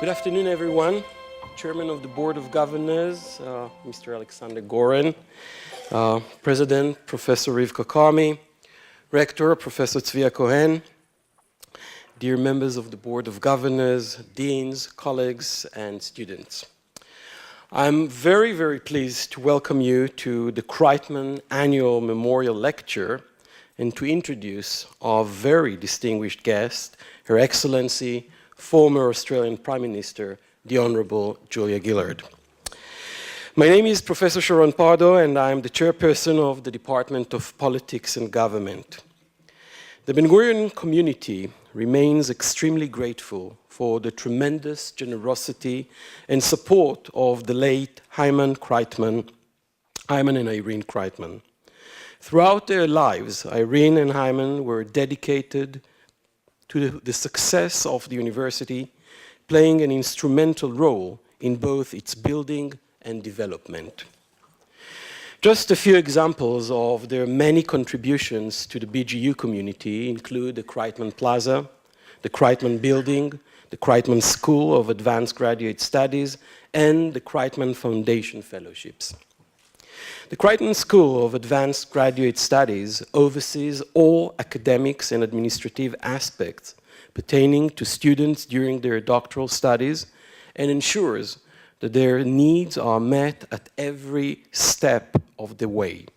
Good afternoon, everyone. Chairman of the Board of Governors, Mr. Alexander Goren, President, Professor Rivka Karmi, Rector, Professor Tzvia Cohen, dear members of the Board of Governors, deans, colleagues, and students. I'm very, very pleased to welcome you to the Kreitman Annual Memorial Lecture and to introduce our very distinguished guest, Her Excellency, former Australian Prime Minister, the Honorable Gillard Gillard. My name is Professor Sharon Pardo, and I am the chairperson of the Department of Politics and Government. The Ben-Gurion community remains extremely grateful for the tremendous generosity and support of the late Hyman Kreitman, Hyman and Irene Kreitman. Throughout their lives, Irene and Hyman were dedicated to the success of the university, playing an instrumental role in both its building and development. Just a few examples of their many contributions to the BGU community include the Kreitman Plaza, the Kreitman Building, the Kreitman School of Advanced Graduate Studies, and the Kreitman Foundation Fellowships. The Kreitman School of Advanced Graduate Studies oversees all academics and administrative aspects pertaining to students during their doctoral studies and ensures that their needs are met at every step of the way.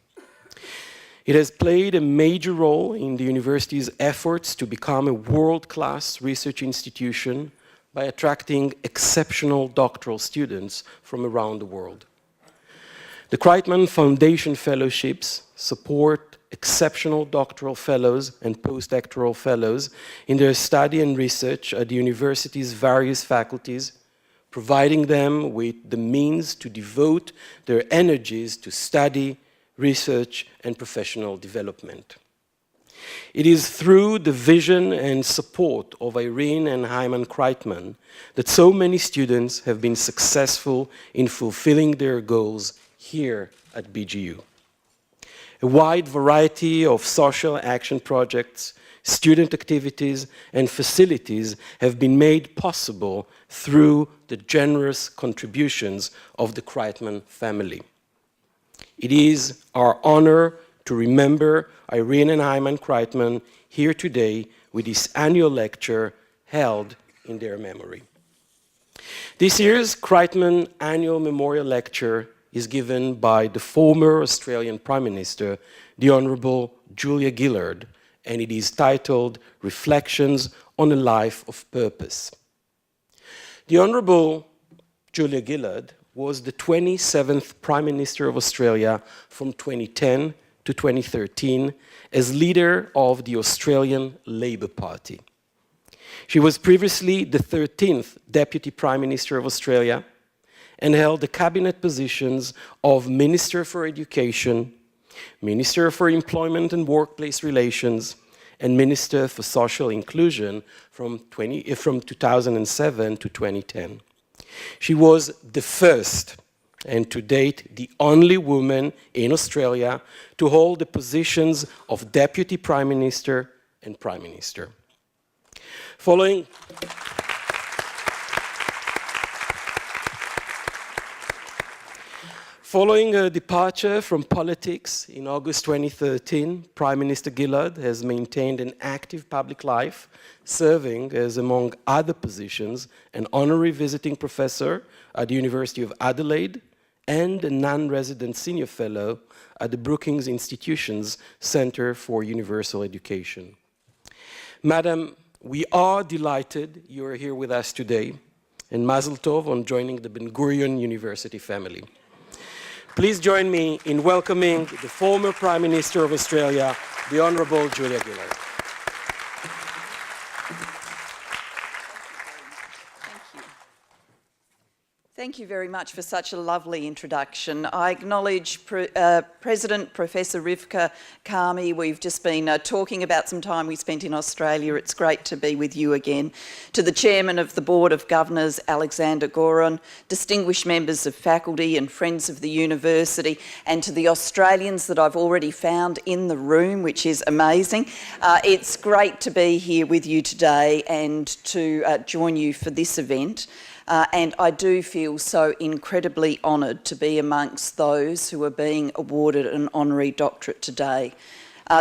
It has played a major role in the university's efforts to become a world-class research institution by attracting exceptional doctoral students from around the world. The Kreitman Foundation Fellowships support exceptional doctoral fellows and postdoctoral fellows in their study and research at the university's various faculties, providing them with the means to devote their energies to study, research, and professional development. It is through the vision and support of Irene and Hyman Kreitman that so many students have been successful in fulfilling their goals here at BGU. A wide variety of social action projects, student activities, and facilities have been made possible through the generous contributions of the Kreitman family. It is our honor to remember Irene and Hyman Kreitman here today with this annual lecture held in their memory. This year's Kreitman Annual Memorial Lecture is given by the former Australian Prime Minister, the Honorable Gillard Gillard, and it is titled Reflections on a Life of Purpose. The Honorable Gillard Gillard was the 27th Prime Minister of Australia from 2010 to 2013 as leader of the Australian Labor Party. She was previously the 13th Deputy Prime Minister of Australia and held the cabinet positions of Minister for Education, Minister for Employment and Workplace Relations, and Minister for Social Inclusion from 2007 to 2010. She was the first, and to date the only woman in Australia to hold the positions of Deputy Prime Minister and Prime Minister. Following her departure from politics in August 2013, Prime Minister Gillard has maintained an active public life, serving as, among other positions, an honorary visiting professor at the University of Adelaide and a non-resident senior fellow at the Brookings Institution's Centre for Universal Education. Madam, we are delighted you are here with us today, and Mazel Tov on joining the Ben-Gurion University family. Please join me in welcoming the former Prime Minister of Australia, the Honourable Gillard Gillard. Thank you very much for such a lovely introduction. I acknowledge President Professor Rivka Karmi. We've just been talking about some time we spent in Australia. It's great to be with you again. To the Chairman of the Board of Governors, Alexander Goren, distinguished members of faculty and friends of the university, and to the Australians that I've already found in the room, which is amazing. It's great to be here with you today and to join you for this event. and I do feel so incredibly honoured to be amongst those who are being awarded an honorary doctorate today.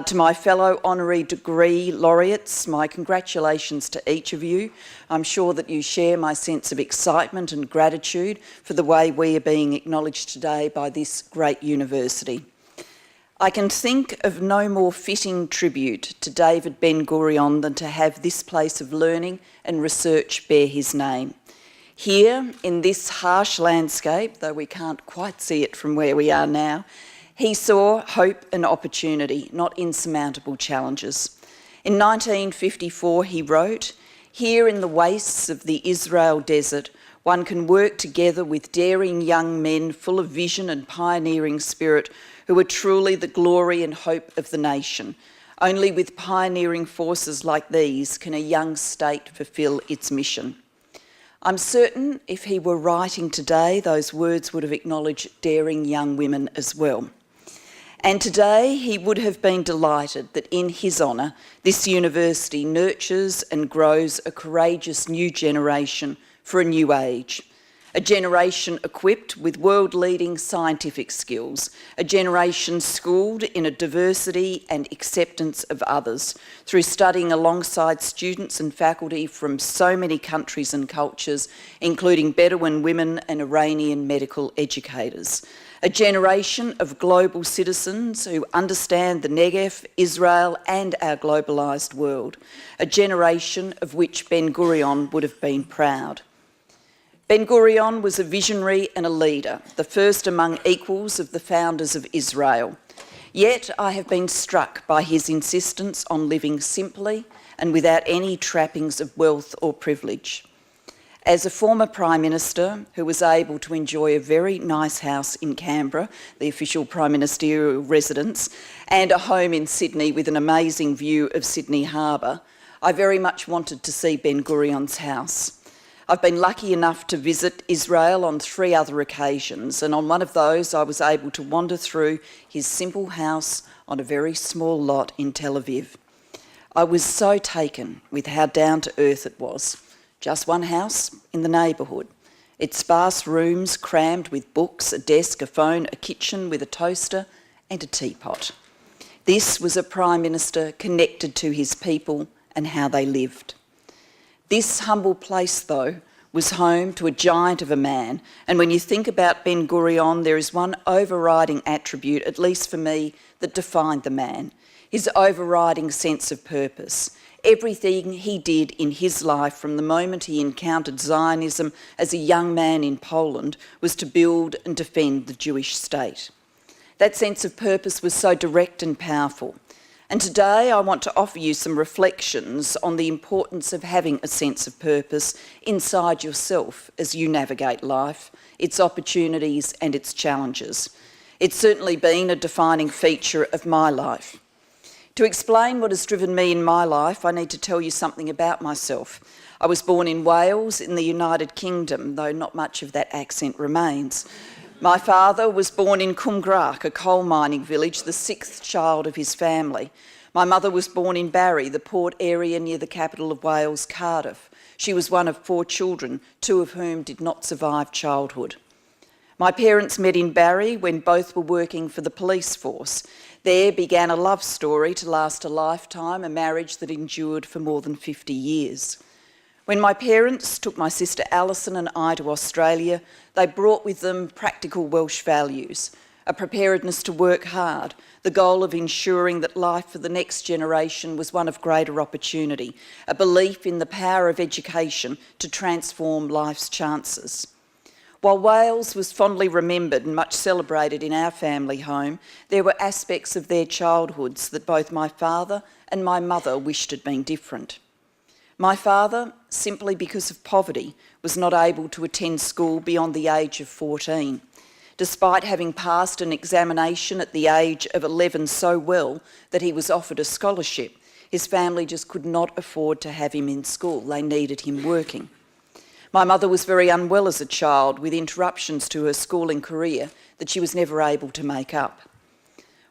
To my fellow honorary degree laureates, my congratulations to each of you. I'm sure that you share my sense of excitement and gratitude for the way we are being acknowledged today by this great university. I can think of no more fitting tribute to David Ben-Gurion than to have this place of learning and research bear his name. Here, in this harsh landscape, though we can't quite see it from where we are now, he saw hope and opportunity, not insurmountable challenges. In 1954, he wrote, "Here in the wastes of the Israel desert, one can work together with daring young men full of vision and pioneering spirit who are truly the glory and hope of the nation. Only with pioneering forces like these can a young state fulfil its mission." I'm certain if he were writing today, those words would have acknowledged daring young women as well. And today he would have been delighted that in his honour, this university nurtures and grows a courageous new generation for a new age. A generation equipped with world-leading scientific skills, a generation schooled in a diversity and acceptance of others through studying alongside students and faculty from so many countries and cultures, including Bedouin women and Iranian medical educators. A generation of global citizens who understand the Negev, Israel and our globalised world. A generation of which Ben-Gurion would have been proud. Ben-Gurion was a visionary and a leader, the first among equals of the founders of Israel. Yet I have been struck by his insistence on living simply and without any trappings of wealth or privilege. As a former Prime Minister who was able to enjoy a very nice house in Canberra, the official Prime Ministerial residence, and a home in Sydney with an amazing view of Sydney Harbour, I very much wanted to see Ben-Gurion's house. I've been lucky enough to visit Israel on 3 other occasions, and on one of those I was able to wander through his simple house on a very small lot in Tel Aviv. I was so taken with how down to earth it was. Just one house in the neighbourhood. Its sparse rooms crammed with books, a desk, a phone, a kitchen with a toaster and a teapot. This was a Prime Minister connected to his people and how they lived. This humble place, though, was home to a giant of a man, and when you think about Ben-Gurion, there is one overriding attribute, at least for me, that defined the man, his overriding sense of purpose. Everything he did in his life from the moment he encountered Zionism as a young man in Poland was to build and defend the Jewish state. That sense of purpose was so direct and powerful. And today I want to offer you some reflections on the importance of having a sense of purpose inside yourself as you navigate life, its opportunities and its challenges. It's certainly been a defining feature of my life. To explain what has driven me in my life, I need to tell you something about myself. I was born in Wales in the United Kingdom, though not much of that accent remains. My father was born in Cwmgrach, a coal mining village, the 6th child of his family. My mother was born in Barry, the port area near the capital of Wales, Cardiff. She was one of 4 children, 2 of whom did not survive childhood. My parents met in Barry when both were working for the police force. There began a love story to last a lifetime, a marriage that endured for more than 50 years. When my parents took my sister Alison and I to Australia, they brought with them practical Welsh values, a preparedness to work hard, the goal of ensuring that life for the next generation was one of greater opportunity, a belief in the power of education to transform life's chances. While Wales was fondly remembered and much celebrated in our family home, there were aspects of their childhoods that both my father and my mother wished had been different. My father, simply because of poverty, was not able to attend school beyond the age of 14. Despite having passed an examination at the age of 11 so well that he was offered a scholarship, his family just could not afford to have him in school. They needed him working. My mother was very unwell as a child, with interruptions to her schooling career that she was never able to make up.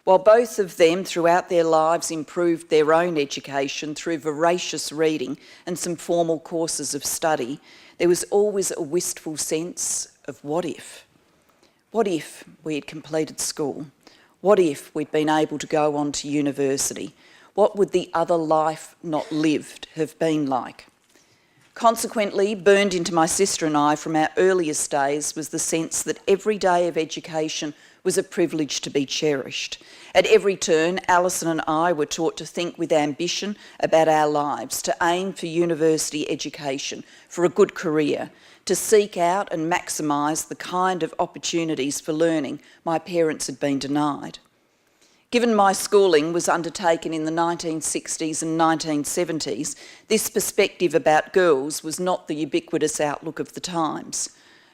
While both of them throughout their lives improved their own education through voracious reading and some formal courses of study, there was always a wistful sense of what if? What if we had completed school? What if we'd been able to go on to university? What would the other life not lived have been like? Consequently, burned into my sister and I from our earliest days was the sense that every day of education was a privilege to be cherished. At every turn, Alison and I were taught to think with ambition about our lives, to aim for university education, for a good career, to seek out and maximise the kind of opportunities for learning my parents had been denied. Given my schooling was undertaken in the 1960s and 1970s, this perspective about girls was not the ubiquitous outlook of the times.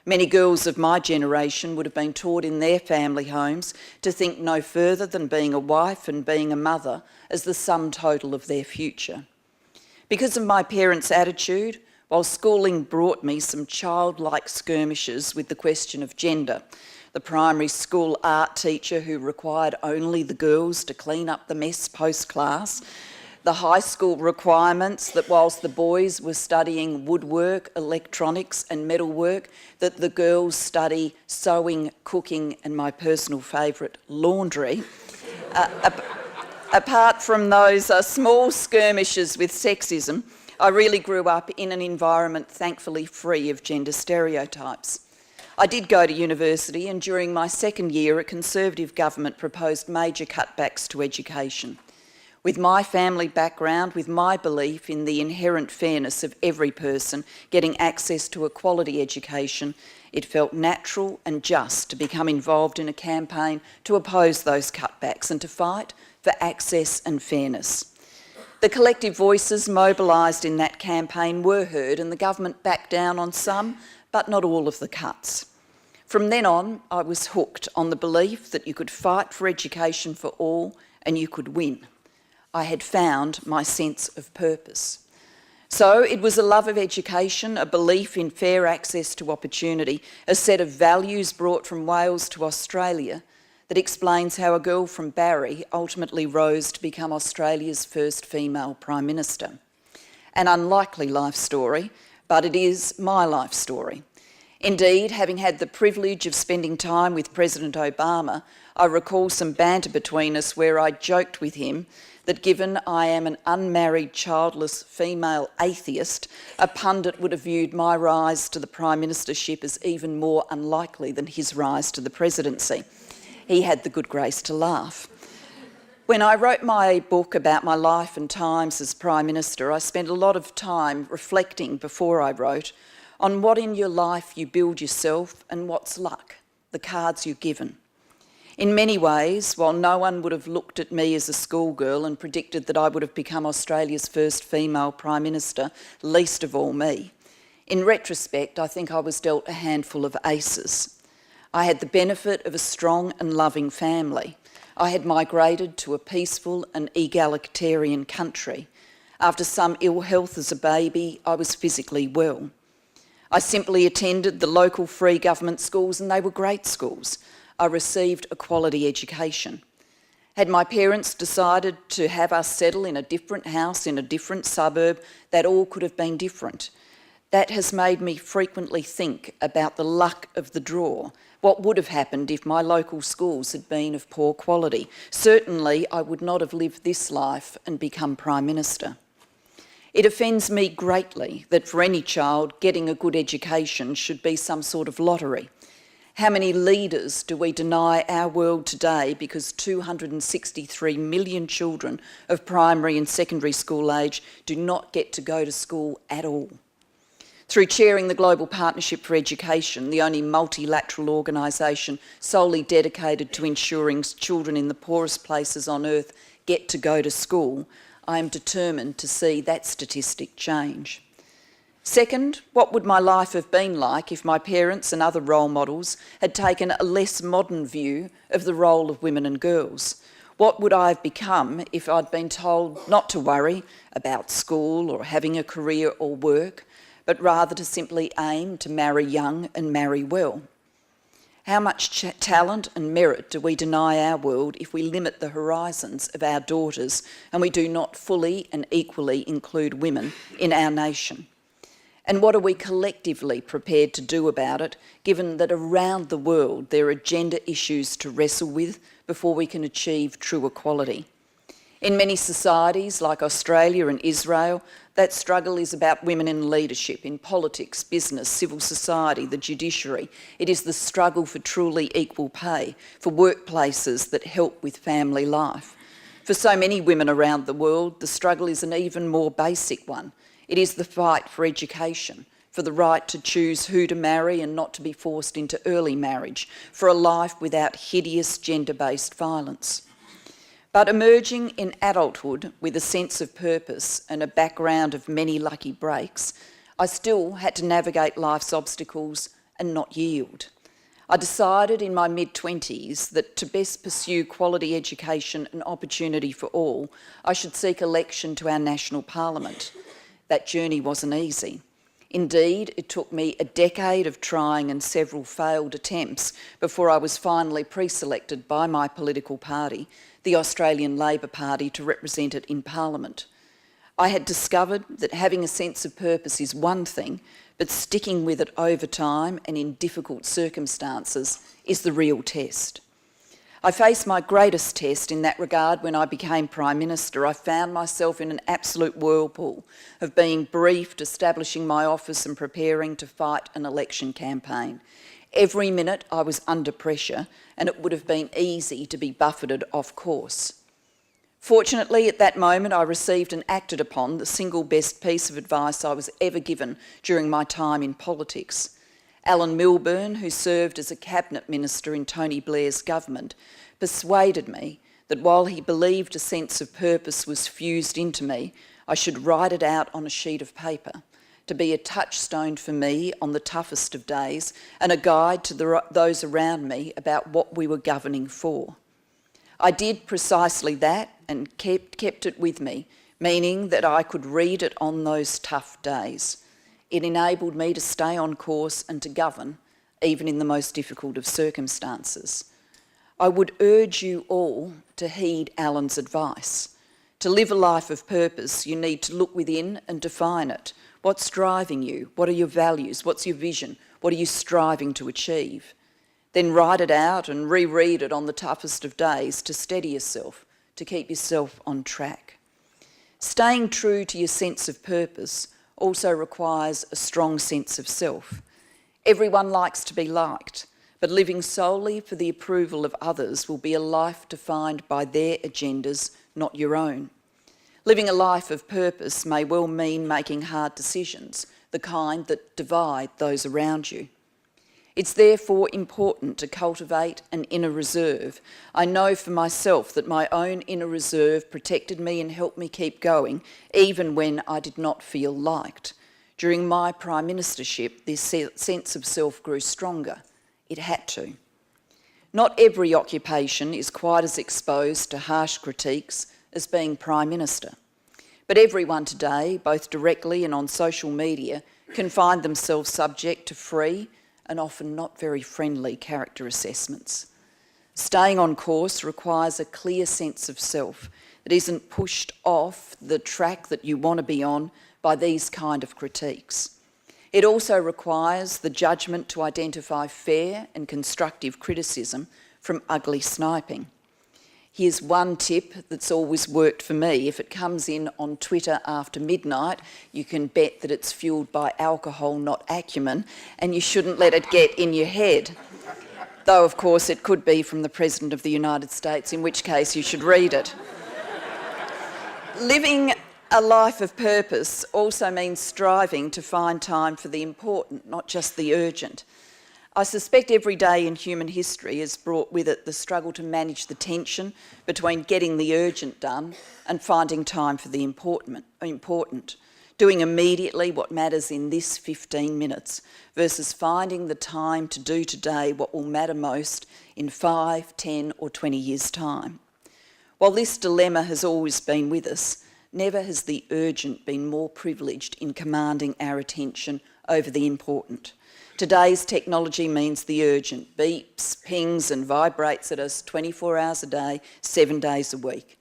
Many girls of my generation would have been taught in their family homes to think no further than being a wife and being a mother as the sum total of their future. Because of my parents' attitude, while schooling brought me some childlike skirmishes with the question of gender, the primary school art teacher who required only the girls to clean up the mess post-class, the high school requirements that whilst the boys were studying woodwork, electronics and metalwork, that the girls study sewing, cooking and my personal favourite, laundry. Apart from those small skirmishes with sexism, I really grew up in an environment thankfully free of gender stereotypes. I did go to university, and during my second year a Conservative government proposed major cutbacks to education. With my family background, with my belief in the inherent fairness of every person getting access to a quality education, it felt natural and just to become involved in a campaign to oppose those cutbacks and to fight for access and fairness. The collective voices mobilised in that campaign were heard, and the government backed down on some, but not all of the cuts. From then on, I was hooked on the belief that you could fight for education for all and you could win. I had found my sense of purpose. So it was a love of education, a belief in fair access to opportunity, a set of values brought from Wales to Australia that explains how a girl from Barry ultimately rose to become Australia's first female Prime Minister. An unlikely life story, but it is my life story. Indeed, having had the privilege of spending time with President Obama, I recall some banter between us where I joked with him that given I am an unmarried, childless female atheist, a pundit would have viewed my rise to the Prime Ministership as even more unlikely than his rise to the presidency. He had the good grace to laugh. When I wrote my book about my life and times as Prime Minister, I spent a lot of time reflecting before I wrote on what in your life you build yourself and what's luck, the cards you're given. In many ways, while no one would have looked at me as a schoolgirl and predicted that I would have become Australia's first female Prime Minister, least of all me, in retrospect, I think I was dealt a handful of aces. I had the benefit of a strong and loving family. I had migrated to a peaceful and egalitarian country. After some ill health as a baby, I was physically well. I simply attended the local free government schools, and they were great schools. I received a quality education. Had my parents decided to have us settle in a different house in a different suburb, that all could have been different. That has made me frequently think about the luck of the draw. What would have happened if my local schools had been of poor quality? Certainly, I would not have lived this life and become Prime Minister. It offends me greatly that for any child, getting a good education should be some sort of lottery. How many leaders do we deny our world today because 263 million children of primary and secondary school age do not get to go to school at all? Through chairing the Global Partnership for Education, the only multilateral organisation solely dedicated to ensuring children in the poorest places on earth get to go to school, I am determined to see that statistic change. Second, what would my life have been like if my parents and other role models had taken a less modern view of the role of women and girls? What would I have become if I'd been told not to worry about school or having a career or work, but rather to simply aim to marry young and marry well? How much talent and merit do we deny our world if we limit the horizons of our daughters and we do not fully and equally include women in our nation? And what are we collectively prepared to do about it, given that around the world there are gender issues to wrestle with before we can achieve true equality? In many societies like Australia and Israel, that struggle is about women in leadership, in politics, business, civil society, the judiciary. It is the struggle for truly equal pay, for workplaces that help with family life. For so many women around the world, the struggle is an even more basic one. It is the fight for education, for the right to choose who to marry and not to be forced into early marriage, for a life without hideous gender-based violence. But emerging in adulthood with a sense of purpose and a background of many lucky breaks, I still had to navigate life's obstacles and not yield. I decided in my mid-20s that to best pursue quality education and opportunity for all, I should seek election to our national parliament. That journey wasn't easy. Indeed, it took me a decade of trying and several failed attempts before I was finally pre-selected by my political party, the Australian Labor Party, to represent it in Parliament. I had discovered that having a sense of purpose is one thing, but sticking with it over time and in difficult circumstances is the real test. I faced my greatest test in that regard when I became Prime Minister. I found myself in an absolute whirlpool of being briefed, establishing my office and preparing to fight an election campaign. Every minute I was under pressure and it would have been easy to be buffeted off course. Fortunately, at that moment I received and acted upon the single best piece of advice I was ever given during my time in politics. Alan Milburn, who served as a cabinet minister in Tony Blair's government, persuaded me that while he believed a sense of purpose was fused into me, I should write it out on a sheet of paper, to be a touchstone for me on the toughest of days and a guide to those around me about what we were governing for. I did precisely that and kept it with me, meaning that I could read it on those tough days. It enabled me to stay on course and to govern, even in the most difficult of circumstances. I would urge you all to heed Alan's advice. To live a life of purpose, you need to look within and define it. What's driving you? What are your values? What's your vision? What are you striving to achieve? Then write it out and reread it on the toughest of days to steady yourself, to keep yourself on track. Staying true to your sense of purpose also requires a strong sense of self. Everyone likes to be liked, but living solely for the approval of others will be a life defined by their agendas, not your own. Living a life of purpose may well mean making hard decisions, the kind that divide those around you. It's therefore important to cultivate an inner reserve. I know for myself that my own inner reserve protected me and helped me keep going, even when I did not feel liked. During my Prime Ministership, this sense of self grew stronger. It had to. Not every occupation is quite as exposed to harsh critiques as being Prime Minister. But everyone today, both directly and on social media, can find themselves subject to free and often not very friendly character assessments. Staying on course requires a clear sense of self that isn't pushed off the track that you want to be on by these kind of critiques. It also requires the judgment to identify fair and constructive criticism from ugly sniping. Here's one tip that's always worked for me. If it comes in on Twitter after midnight, you can bet that it's fuelled by alcohol, not acumen, and you shouldn't let it get in your head. Though, of course, it could be from the President of the United States, in which case you should read it. Living a life of purpose also means striving to find time for the important, not just the urgent. I suspect every day in human history has brought with it the struggle to manage the tension between getting the urgent done and finding time for the important, doing immediately what matters in this 15 minutes versus finding the time to do today what will matter most in 5, 10 or 20 years' time. While this dilemma has always been with us, never has the urgent been more privileged in commanding our attention over the important. Today's technology means the urgent beeps, pings and vibrates at us 24 hours a day, 7 days a week.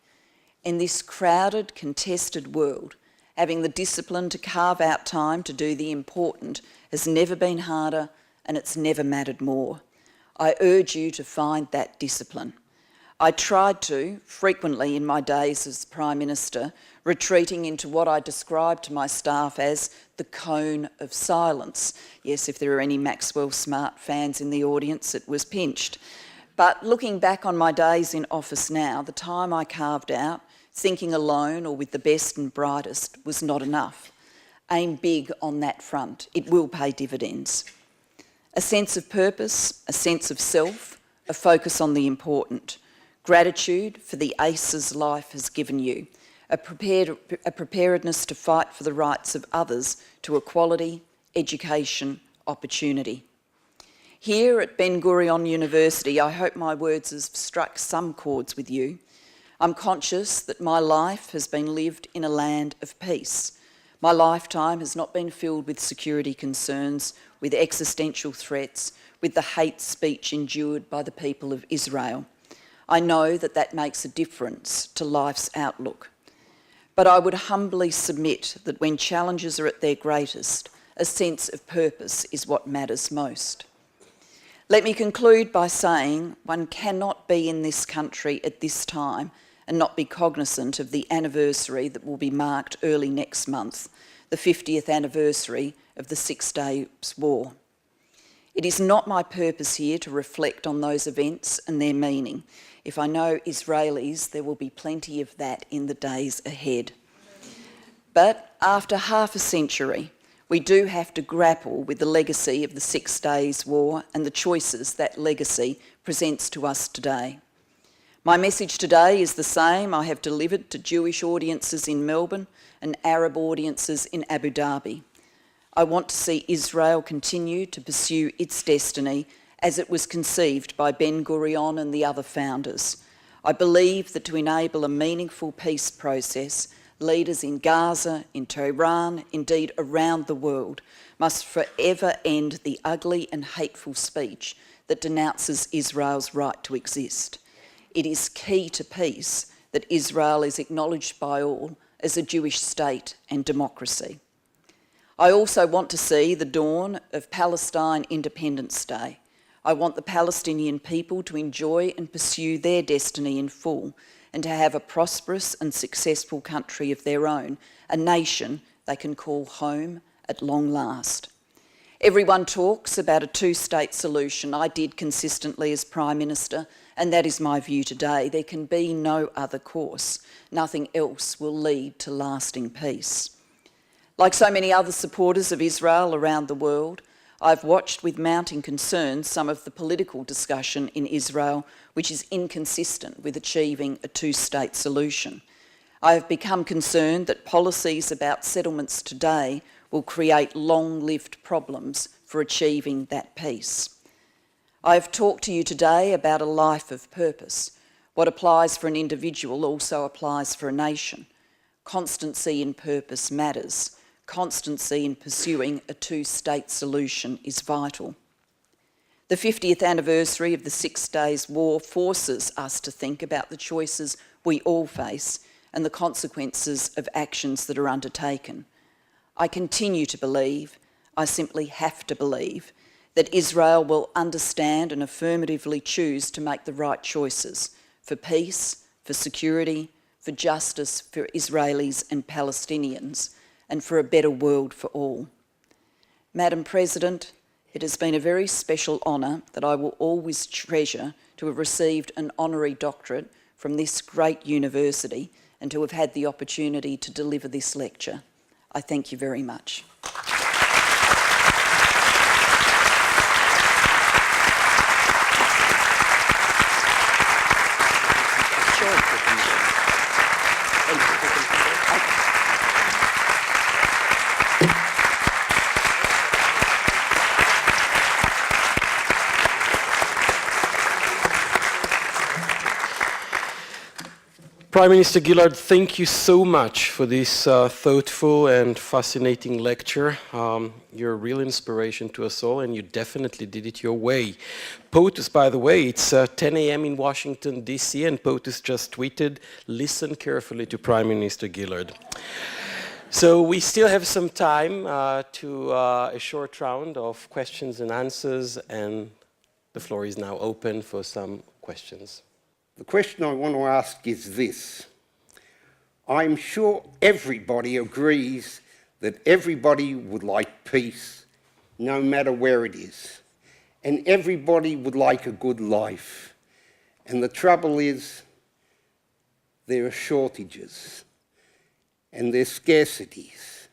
In this crowded, contested world, having the discipline to carve out time to do the important has never been harder and it's never mattered more. I urge you to find that discipline. I tried to, frequently in my days as Prime Minister, retreating into what I described to my staff as the cone of silence. Yes, if there are any Maxwell Smart fans in the audience, it was pinched. But looking back on my days in office now, the time I carved out, thinking alone or with the best and brightest, was not enough. Aim big on that front. It will pay dividends. A sense of purpose, a sense of self, a focus on the important. Gratitude for the aces life has given you, a preparedness to fight for the rights of others to equality, education, opportunity. Here at Ben-Gurion University, I hope my words have struck some chords with you. I'm conscious that my life has been lived in a land of peace. My lifetime has not been filled with security concerns, with existential threats, with the hate speech endured by the people of Israel. I know that that makes a difference to life's outlook. But I would humbly submit that when challenges are at their greatest, a sense of purpose is what matters most. Let me conclude by saying one cannot be in this country at this time and not be cognisant of the anniversary that will be marked early next month, the 50th anniversary of the 6 Days War. It is not my purpose here to reflect on those events and their meaning. If I know Israelis, there will be plenty of that in the days ahead. But after half a century, we do have to grapple with the legacy of the 6 Days War and the choices that legacy presents to us today. My message today is the same I have delivered to Jewish audiences in Melbourne and Arab audiences in Abu Dhabi. I want to see Israel continue to pursue its destiny as it was conceived by Ben-Gurion and the other founders. I believe that to enable a meaningful peace process, leaders in Gaza, in Tehran, indeed around the world, must forever end the ugly and hateful speech that denounces Israel's right to exist. It is key to peace that Israel is acknowledged by all as a Jewish state and democracy. I also want to see the dawn of Palestine Independence Day. I want the Palestinian people to enjoy and pursue their destiny in full and to have a prosperous and successful country of their own, a nation they can call home at long last. Everyone talks about a two-state solution. I did consistently as Prime Minister, and that is my view today. There can be no other course. Nothing else will lead to lasting peace. Like so many other supporters of Israel around the world, I've watched with mounting concern some of the political discussion in Israel, which is inconsistent with achieving a two-state solution. I have become concerned that policies about settlements today will create long-lived problems for achieving that peace. I have talked to you today about a life of purpose. What applies for an individual also applies for a nation. Constancy in purpose matters. Constancy in pursuing a two-state solution is vital. The 50th anniversary of the 6 Days War forces us to think about the choices we all face and the consequences of actions that are undertaken. I continue to believe, I simply have to believe, that Israel will understand and affirmatively choose to make the right choices for peace, for security, for justice for Israelis and Palestinians, and for a better world for all. Madam President, it has been a very special honour that I will always treasure to have received an Honorary Doctorate from this great university and to have had the opportunity to deliver this lecture. I thank you very much. Prime Minister Gillard, thank you so much for this thoughtful and fascinating lecture. You're a real inspiration to us all, and you definitely did it your way. POTUS, by the way, it's 10 a.m. in Washington, D.C., and POTUS just tweeted, "Listen carefully to Prime Minister Gillard." So we still have some time to a short round of questions and answers, and the floor is now open for some questions. The question I want to ask is this. I'm sure everybody agrees that everybody would like peace, no matter where it is. And everybody would like a good life. And the trouble is, there are shortages and there's scarcities.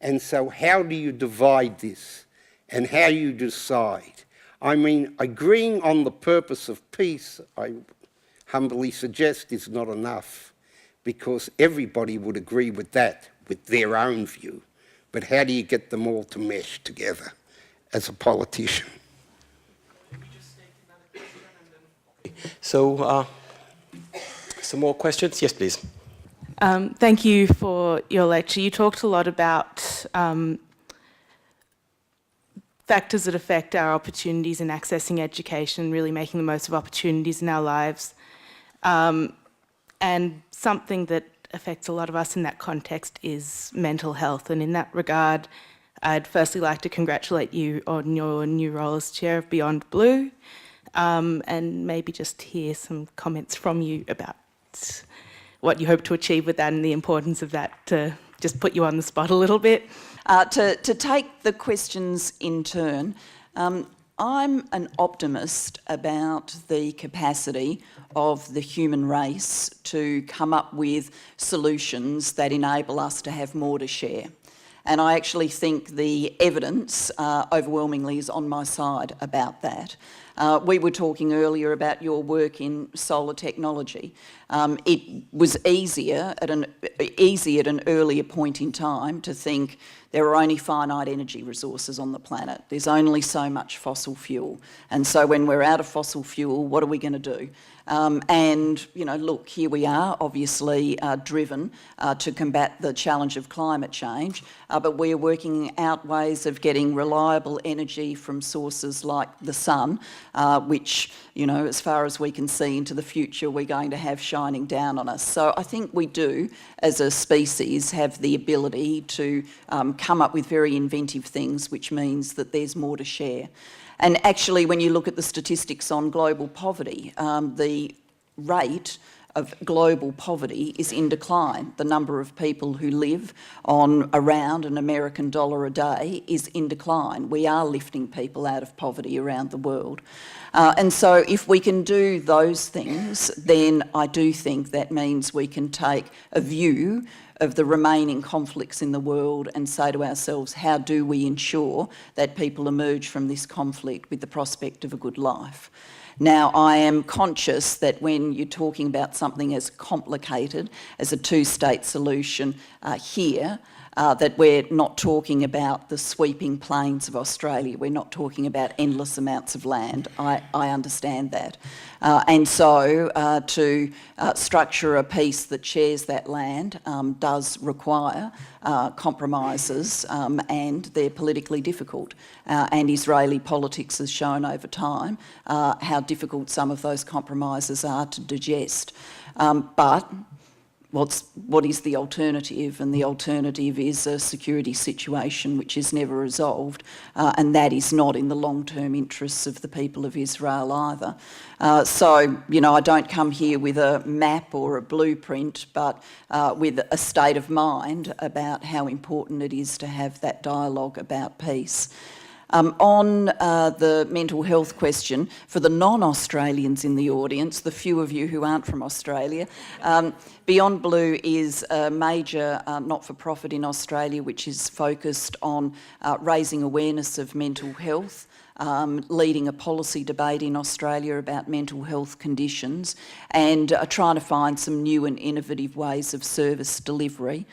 And so how do you divide this and how you decide? I mean, agreeing on the purpose of peace, I humbly suggest, is not enough, because everybody would agree with that, with their own view. But how do you get them all to mesh together as a politician? So, some more questions? Yes, please. Thank you for your lecture. You talked a lot about factors that affect our opportunities in accessing education, really making the most of opportunities in our lives. And something that affects a lot of us in that context is mental health. And in that regard, I'd firstly like to congratulate you on your new role as chair of Beyond Blue, and maybe just hear some comments from you about what you hope to achieve with that and the importance of that, to just put you on the spot a little bit. To take the questions in turn, I'm an optimist about the capacity of the human race to come up with solutions that enable us to have more to share. And I actually think the evidence overwhelmingly is on my side about that. We were talking earlier about your work in solar technology. It was easier at an earlier point in time to think there are only finite energy resources on the planet. There's only so much fossil fuel. And so when we're out of fossil fuel, what are we going to do? And, you know, look, here we are, obviously driven to combat the challenge of climate change, but we are working out ways of getting reliable energy from sources like the sun, which, you know, as far as we can see into the future, we're going to have shining down on us. So I think we do, as a species, have the ability to come up with very inventive things, which means that there's more to share. And actually, when you look at the statistics on global poverty, the rate of global poverty is in decline. The number of people who live on around an American dollar a day is in decline. We are lifting people out of poverty around the world. And so if we can do those things, then I do think that means we can take a view of the remaining conflicts in the world and say to ourselves, how do we ensure that people emerge from this conflict with the prospect of a good life? Now, I am conscious that when you're talking about something as complicated as a two-state solution here, that we're not talking about the sweeping plains of Australia. We're not talking about endless amounts of land. I understand that. And so to structure a peace that shares that land does require compromises, and they're politically difficult. And Israeli politics has shown over time how difficult some of those compromises are to digest. But what is the alternative? And the alternative is a security situation which is never resolved, and that is not in the long-term interests of the people of Israel either. So, you know, I don't come here with a map or a blueprint, but with a state of mind about how important it is to have that dialogue about peace. On the mental health question, for the non-Australians in the audience, the few of you who aren't from Australia, Beyond Blue is a major not-for-profit in Australia which is focused on raising awareness of mental health, leading a policy debate in Australia about mental health conditions, and trying to find some new and innovative ways of service delivery.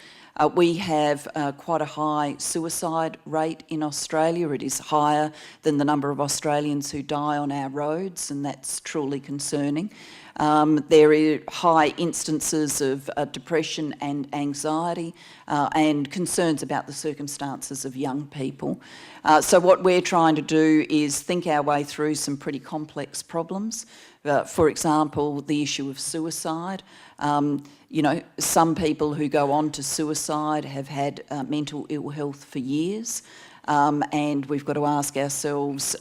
We have quite a high suicide rate in Australia. It is higher than the number of Australians who die on our roads, and that's truly concerning. There are high instances of depression and anxiety and concerns about the circumstances of young people. So what we're trying to do is think our way through some pretty complex problems. For example, the issue of suicide. You know, some people who go on to suicide have had mental ill health for years. And we've got to ask ourselves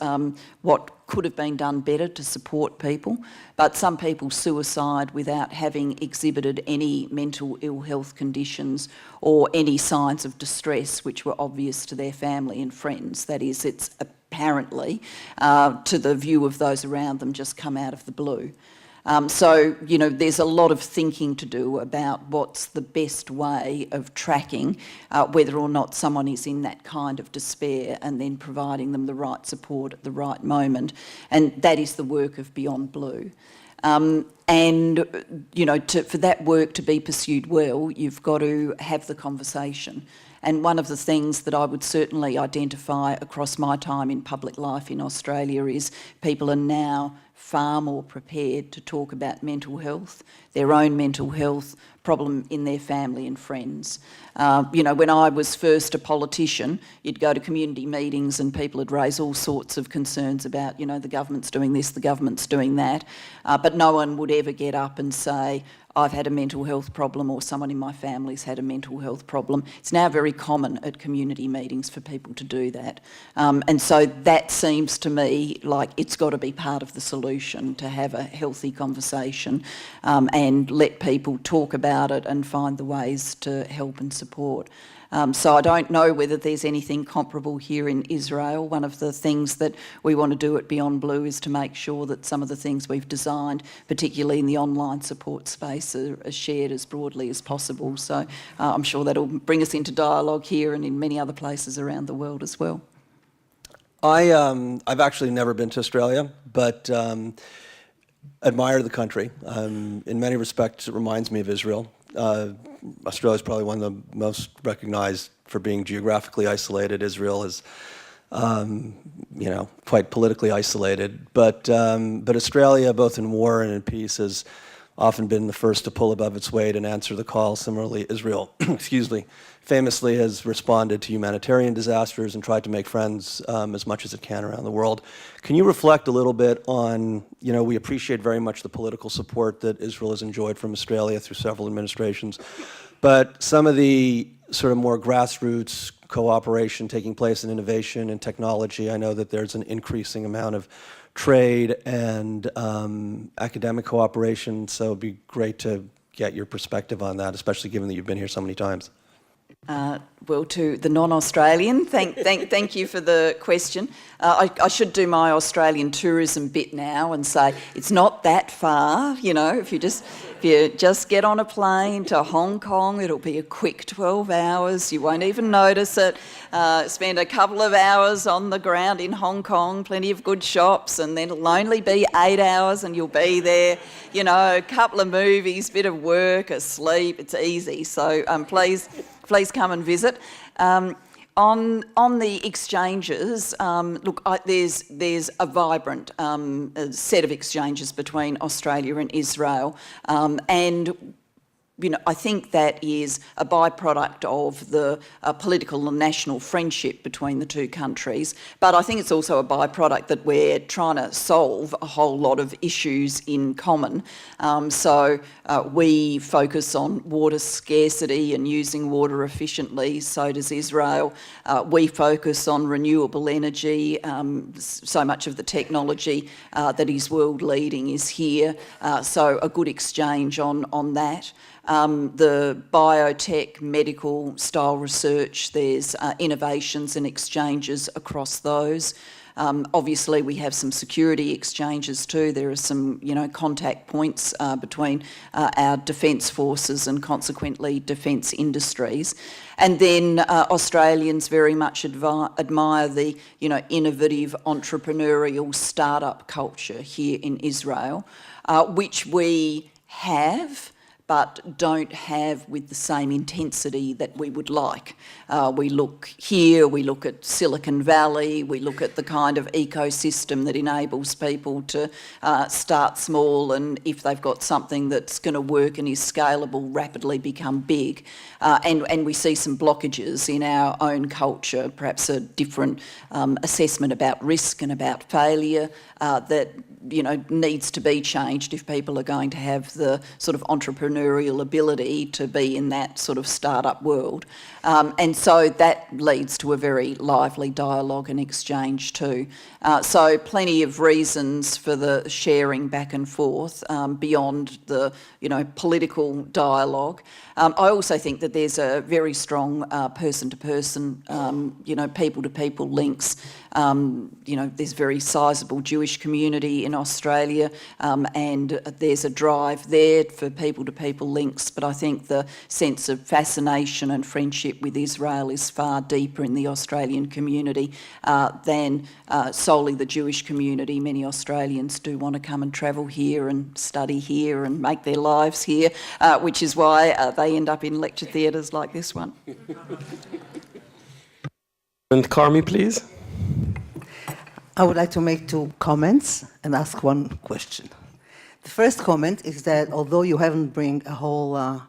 what could have been done better to support people. But some people suicide without having exhibited any mental ill health conditions or any signs of distress which were obvious to their family and friends. That is, it's apparently, to the view of those around them, just come out of the blue. So, you know, there's a lot of thinking to do about what's the best way of tracking whether or not someone is in that kind of despair and then providing them the right support at the right moment. And that is the work of Beyond Blue. And, you know, for that work to be pursued well, you've got to have the conversation. And one of the things that I would certainly identify across my time in public life in Australia is people are now far more prepared to talk about mental health, their own mental health problem in their family and friends. You know, when I was first a politician, you'd go to community meetings and people would raise all sorts of concerns about, you know, the government's doing this, the government's doing that, but no one would ever get up and say, I've had a mental health problem or someone in my family's had a mental health problem. It's now very common at community meetings for people to do that. And so that seems to me like it's got to be part of the solution, to have a healthy conversation and let people talk about it and find the ways to help and support. So I don't know whether there's anything comparable here in Israel. One of the things that we want to do at Beyond Blue is to make sure that some of the things we've designed, particularly in the online support space, are shared as broadly as possible. So I'm sure that'll bring us into dialogue here and in many other places around the world as well. I've actually never been to Australia, but admire the country. In many respects, it reminds me of Israel. Australia is probably one of the most recognized for being geographically isolated. Israel is, you know, quite politically isolated. But Australia, both in war and in peace, has often been the first to pull above its weight and answer the call. Similarly, Israel, excuse me, famously has responded to humanitarian disasters and tried to make friends as much as it can around the world. Can you reflect a little bit on, you know, we appreciate very much the political support that Israel has enjoyed from Australia through several administrations, but some of the sort of more grassroots cooperation taking place in innovation and technology. I know that there's an increasing amount of trade and academic cooperation, so it'd be great to get your perspective on that, especially given that you've been here so many times. Well, to the non-Australian, thank you for the question. I should do my Australian tourism bit now and say it's not that far. You know, if you just get on a plane to Hong Kong, it'll be a quick 12 hours. You won't even notice it. Spend a couple of hours on the ground in Hong Kong, plenty of good shops, and then it'll only be 8 hours and you'll be there. You know, a couple of movies, bit of work, a sleep. It's easy. So please come and visit. On the exchanges, look, there's a vibrant set of exchanges between Australia and Israel, and you know, I think that is a byproduct of the political and national friendship between the two countries. But I think it's also a byproduct that we're trying to solve a whole lot of issues in common. So we focus on water scarcity and using water efficiently. So does Israel. We focus on renewable energy. So much of the technology that is world leading is here. So a good exchange on that. The biotech, medical style research, there's innovations and exchanges across those. Obviously, we have some security exchanges too. There are some, you know, contact points between our defence forces and consequently defence industries. And then Australians very much admire the, you know, innovative entrepreneurial startup culture here in Israel, which we have. but don't have with the same intensity that we would like. We look here, we look at Silicon Valley, we look at the kind of ecosystem that enables people to start small, and if they've got something that's going to work and is scalable, rapidly become big. And we see some blockages in our own culture, perhaps a different assessment about risk and about failure that needs to be changed if people are going to have the sort of entrepreneurial ability to be in that sort of startup world. And so that leads to a very lively dialogue and exchange too. So plenty of reasons for the sharing back and forth beyond the political dialogue. I also think that there's a very strong person-to-person, people-to-people links. There's a very sizable Jewish community in Australia, and there's a drive there for people-to-people links, but I think the sense of fascination and friendship with Israel is far deeper in the Australian community than solely the Jewish community. Many Australians do want to come and travel here and study here and make their lives here, which is why they end up in lecture theatres like this one. And Carmi, please. I would like to make 2 comments and ask 1 question. The first comment is that although you haven't bring a whole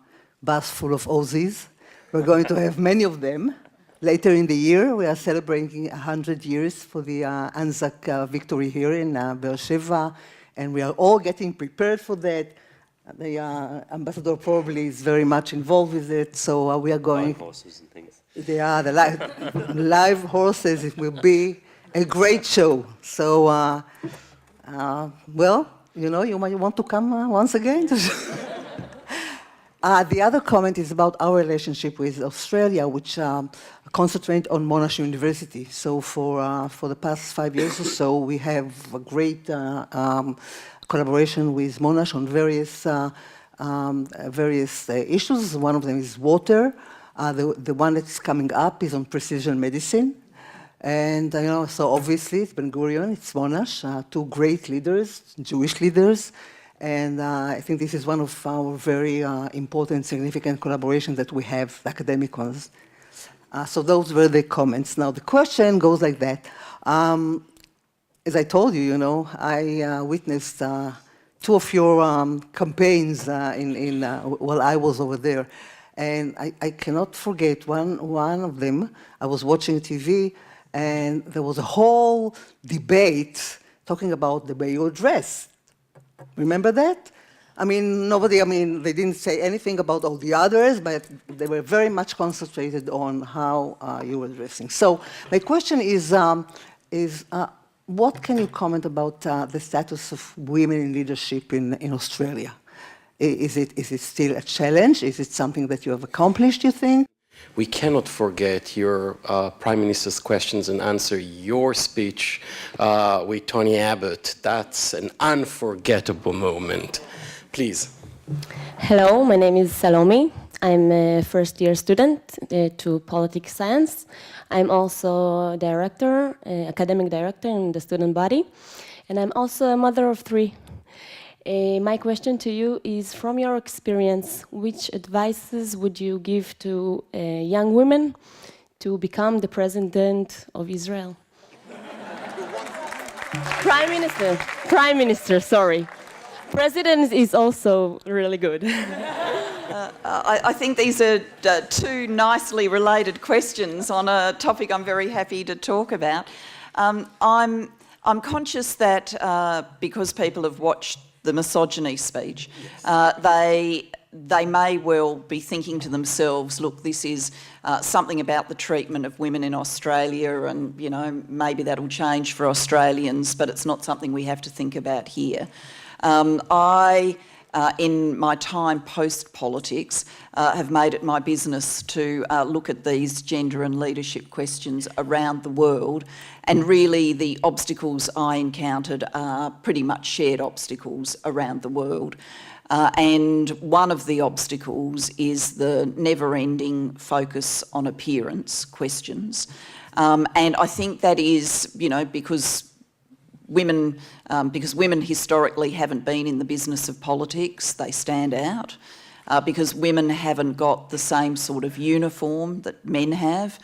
bus full of Aussies, we're going to have many of them. Later in the year, we are celebrating 100 years for the Anzac victory here in Be'er Sheva, and we are all getting prepared for that. The ambassador probably is very much involved with it, so we are going... Live horses and things. Yeah, the live horses, it will be a great show. So, you might want to come once again. The other comment is about our relationship with Australia, which concentrate on Monash University. So for the past 5 years or so, we have a great collaboration with Monash on various issues. One of them is water. The one that's coming up is on precision medicine. And, so obviously it's Ben-Gurion, it's Monash, 2 great leaders, Jewish leaders. And I think this is one of our very important, significant collaborations that we have, academic ones. So those were the comments. Now the question goes like that. As I told you, I witnessed 2 of your campaigns while I was over there. And I cannot forget one of them. I was watching TV, and there was a whole debate talking about the way you're dressed. Remember that? They didn't say anything about all the others, but they were very much concentrated on how you were dressing. So my question is what can you comment about the status of women in leadership in Australia? Is it still a challenge? Is it something that you have accomplished, you think? We cannot forget your Prime Minister's questions and answer, your speech with Tony Abbott. That's an unforgettable moment. Please. Hello, my name is Salome. I'm a first-year student to politics science. I'm also director, academic director in the student body, and I'm also a mother of 3. My question to you is, from your experience, which advices would you give to young women to become the president of Israel? Prime Minister, sorry. President is also really good. I think these are 2 nicely related questions on a topic I'm very happy to talk about. I'm conscious that because people have watched the misogyny speech, they may well be thinking to themselves, look, this is something about the treatment of women in Australia, and maybe that'll change for Australians, but it's not something we have to think about here. In my time post-politics, have made it my business to look at these gender and leadership questions around the world, and really the obstacles I encountered are pretty much shared obstacles around the world. And one of the obstacles is the never-ending focus on appearance questions. And I think that is, because women historically haven't been in the business of politics, they stand out. because women haven't got the same sort of uniform that men have.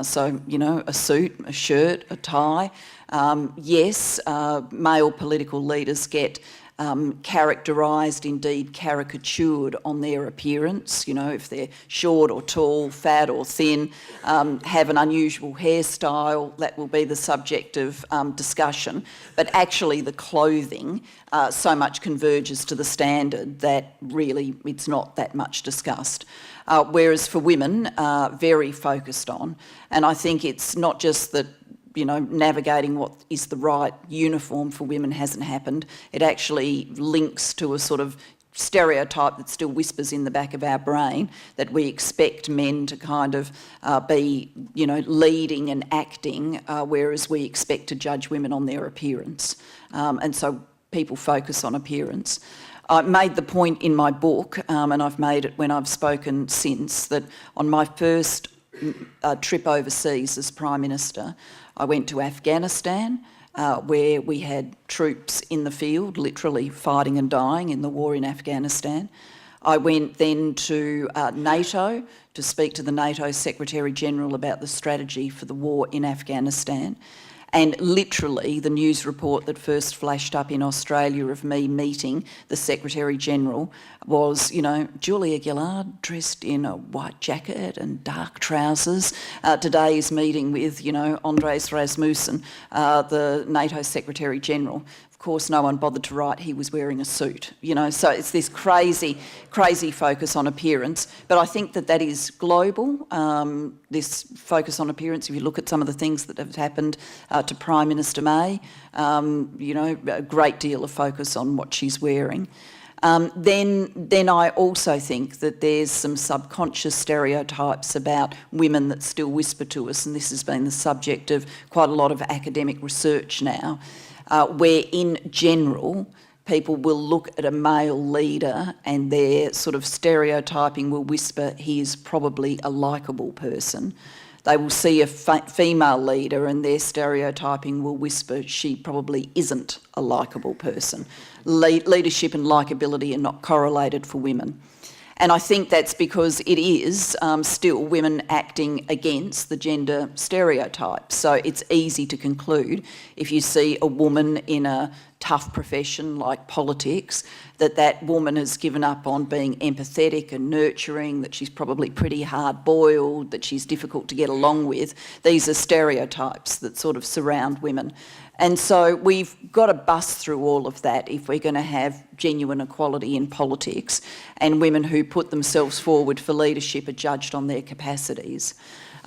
So, you know, a suit, a shirt, a tie. Yes, male political leaders get characterised, indeed caricatured on their appearance, you know, if they're short or tall, fat or thin, have an unusual hairstyle, that will be the subject of discussion. But actually the clothing so much converges to the standard that really it's not that much discussed. Whereas for women, very focused on. And I think it's not just that, you know, navigating what is the right uniform for women hasn't happened. It actually links to a sort of stereotype that still whispers in the back of our brain that we expect men to kind of be, you know, leading and acting, whereas we expect to judge women on their appearance. And so people focus on appearance. I made the point in my book, and I've made it when I've spoken since, that on my first trip overseas as Prime Minister, I went to Afghanistan, where we had troops in the field, literally fighting and dying in the war in Afghanistan. I went then to NATO to speak to the NATO Secretary-General about the strategy for the war in Afghanistan. And literally the news report that first flashed up in Australia of me meeting the Secretary-General was, you know, Julia Gillard dressed in a white jacket and dark trousers. Today's meeting with, you know, Andres Rasmussen, the NATO Secretary-General. Of course, no one bothered to write he was wearing a suit, you know, so it's this crazy focus on appearance. But I think that that is global, this focus on appearance. If you look at some of the things that have happened to Prime Minister May, you know, a great deal of focus on what she's wearing. Then I also think that there's some subconscious stereotypes about women that still whisper to us, and this has been the subject of quite a lot of academic research now, where in general people will look at a male leader and their sort of stereotyping will whisper he is probably a likeable person. They will see a female leader and their stereotyping will whisper she probably isn't a likeable person. Leadership and likeability are not correlated for women. And I think that's because it is still women acting against the gender stereotype. So it's easy to conclude if you see a woman in a tough profession like politics, that that woman has given up on being empathetic and nurturing, that she's probably pretty hard-boiled, that she's difficult to get along with. These are stereotypes that sort of surround women. And so we've got to bust through all of that if we're going to have genuine equality in politics, and women who put themselves forward for leadership are judged on their capacities.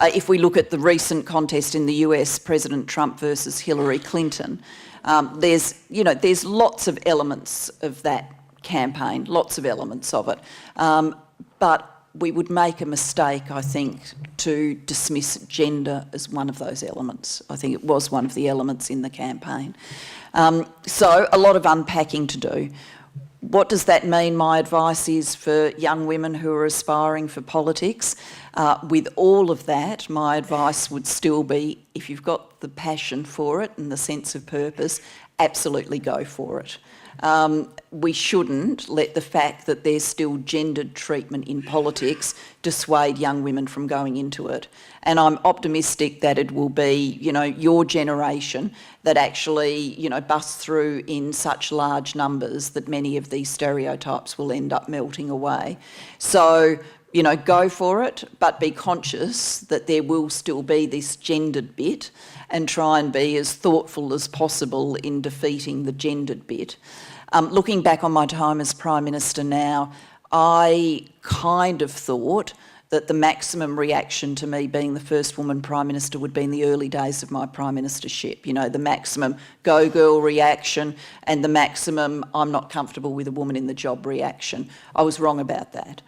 If we look at the recent contest in the US, President Trump versus Hillary Clinton, there's lots of elements of that campaign, lots of elements of it. But we would make a mistake, I think, to dismiss gender as one of those elements. I think it was one of the elements in the campaign. So a lot of unpacking to do. What does that mean? My advice is for young women who are aspiring for politics. With all of that, my advice would still be, if you've got the passion for it and the sense of purpose, absolutely go for it. We shouldn't let the fact that there's still gendered treatment in politics dissuade young women from going into it. And I'm optimistic that it will be, you know, your generation that actually, you know, busts through in such large numbers that many of these stereotypes will end up melting away. So, you know, go for it, but be conscious that there will still be this gendered bit, and try and be as thoughtful as possible in defeating the gendered bit. Looking back on my time as Prime Minister now, I kind of thought that the maximum reaction to me being the first woman Prime Minister would be in the early days of my Prime Ministership. You know, the maximum go girl reaction and the maximum I'm not comfortable with a woman in the job reaction. I was wrong about that.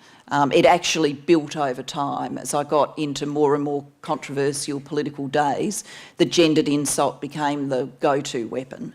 It actually built over time as I got into more and more controversial political days. The gendered insult became the go-to weapon.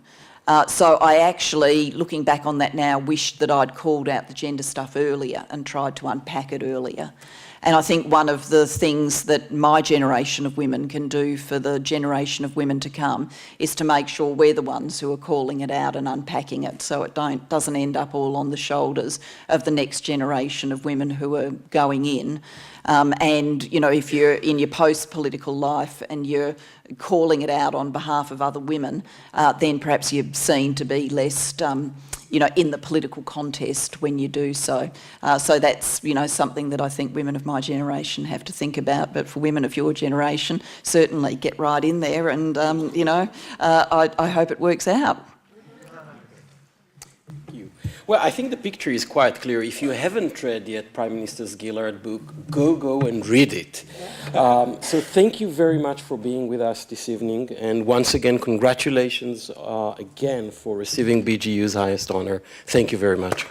So I actually, looking back on that now, wish that I'd called out the gender stuff earlier and tried to unpack it earlier. And I think one of the things that my generation of women can do for the generation of women to come is to make sure we're the ones who are calling it out and unpacking it, so it doesn't end up all on the shoulders of the next generation of women who are going in. And, you know, if you're in your post-political life and you're calling it out on behalf of other women, then perhaps you're seen to be less, you know, in the political contest when you do so. So that's, you know, something that I think women of my generation have to think about. But for women of your generation, certainly get right in there and, you know, I hope it works out. Well, I think the picture is quite clear. If you haven't read yet Prime Minister Gillard's book, go and read it. So thank you very much for being with us this evening. And once again, congratulations again for receiving BGU's highest honor. Thank you very much.